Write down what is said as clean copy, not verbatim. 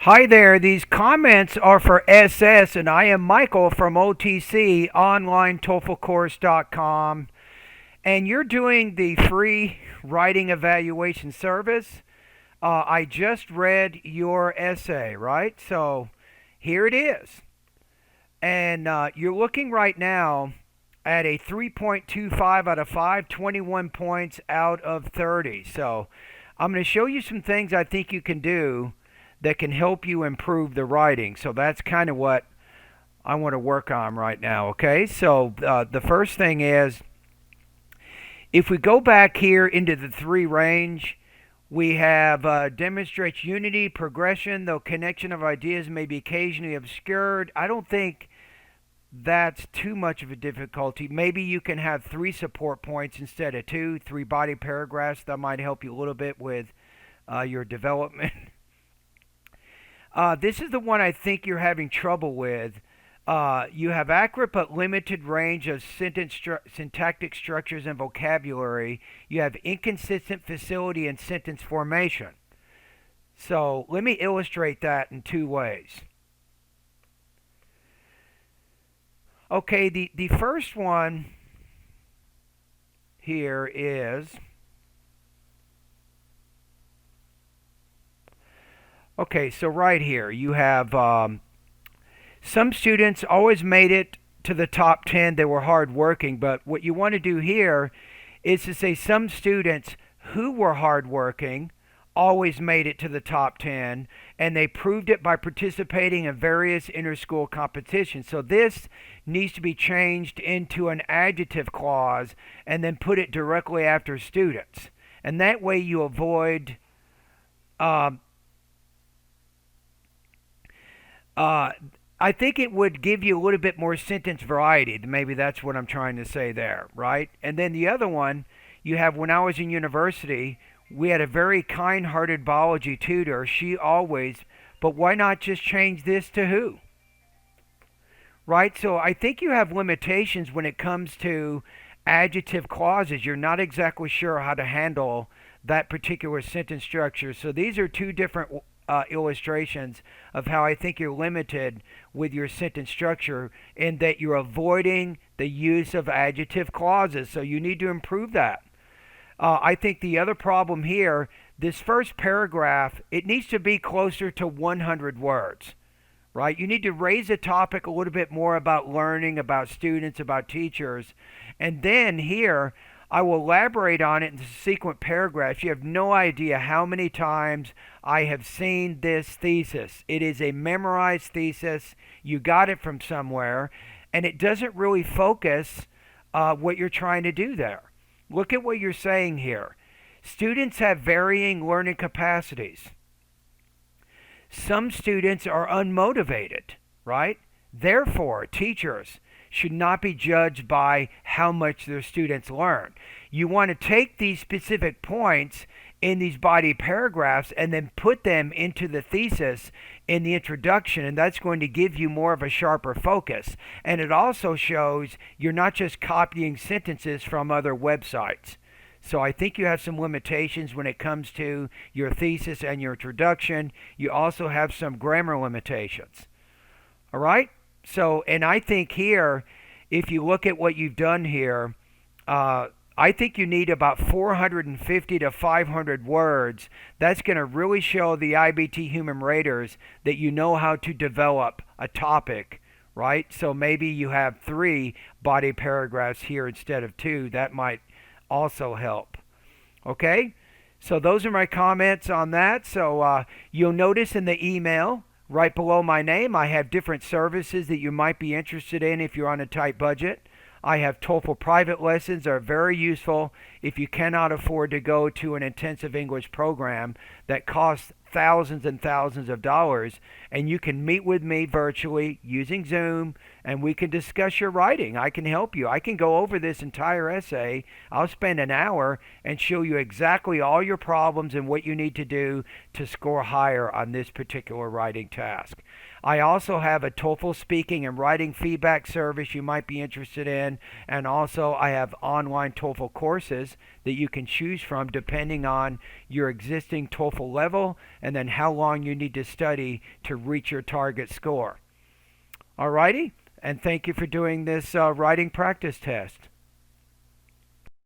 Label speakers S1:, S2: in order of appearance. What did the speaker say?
S1: Hi there, these comments are for SS, and I am Michael from OTC, OnlineTOEFLCourse.com, and you're doing the free writing evaluation service. I just read your essay, right? So here it is. And you're looking right now at a 3.25 out of 5, 21 points out of 30. So I'm going to show you some things I think you can do that can help you improve the writing. So that's kind of what I want to work on right now. Okay, so the first thing is if we go back here into the 3 range, we have demonstrates unity, progression, though connection of ideas may be occasionally obscured. I don't think that's too much of a difficulty. Maybe you can have 3 support points instead of 2, 3 body paragraphs. That might help you a little bit with your development. This is the one I think you're having trouble with. You have accurate but limited range of syntactic structures and vocabulary. You have inconsistent facility in sentence formation. So let me illustrate that in 2 ways. Okay, the first one here is, okay, so right here you have some students always made it to the top 10. They were hardworking, but what you want to do here is to say some students who were hardworking always made it to the top 10, and they proved it by participating in various interschool competitions. So this needs to be changed into an adjective clause and then put it directly after students. And that way you avoid um, uh, I think it would give you a little bit more sentence variety. Maybe that's what I'm trying to say there, right? And then the other one, you have when I was in university, we had a very kind hearted biology tutor. She always, but why not just change this to who? Right? So I think you have limitations when it comes to adjective clauses. You're not exactly sure how to handle that particular sentence structure. So these are 2 different illustrations of how I think you're limited with your sentence structure in that you're avoiding the use of adjective clauses. So you need to improve that. I think the other problem here, this first paragraph, it needs to be closer to 100 words, right? You need to raise the topic a little bit more about learning, about students, about teachers. And then here, I will elaborate on it in subsequent paragraphs. You have no idea how many times I have seen this thesis. It is a memorized thesis. You got it from somewhere, and it doesn't really focus what you're trying to do there. Look at what you're saying here. Students have varying learning capacities. Some students are unmotivated, right? Therefore, teachers should not be judged by how much their students learn. You want to take these specific points in these body paragraphs and then put them into the thesis in the introduction, and that's going to give you more of a sharper focus. And it also shows you're not just copying sentences from other websites. So I think you have some limitations when it comes to your thesis and your introduction. You also have some grammar limitations. All right? So, and I think here, if you look at what you've done here, I think you need about 450 to 500 words. That's going to really show the IBT human raters that you know how to develop a topic, right? So maybe you have 3 body paragraphs here instead of 2. That might also help. Okay? So those are my comments on that. So you'll notice in the email right below my name, I have different services that you might be interested in if you're on a tight budget. I have TOEFL private lessons that are very useful if you cannot afford to go to an intensive English program that costs thousands and thousands of dollars. And you can meet with me virtually using Zoom, and we can discuss your writing. I can help you. I can go over this entire essay. I'll spend an hour and show you exactly all your problems and what you need to do to score higher on this particular writing task. I also have a TOEFL speaking and writing feedback service you might be interested in, and also I have online TOEFL courses that you can choose from depending on your existing TOEFL level and then how long you need to study to reach your target score. Alrighty? And thank you for doing this writing practice test.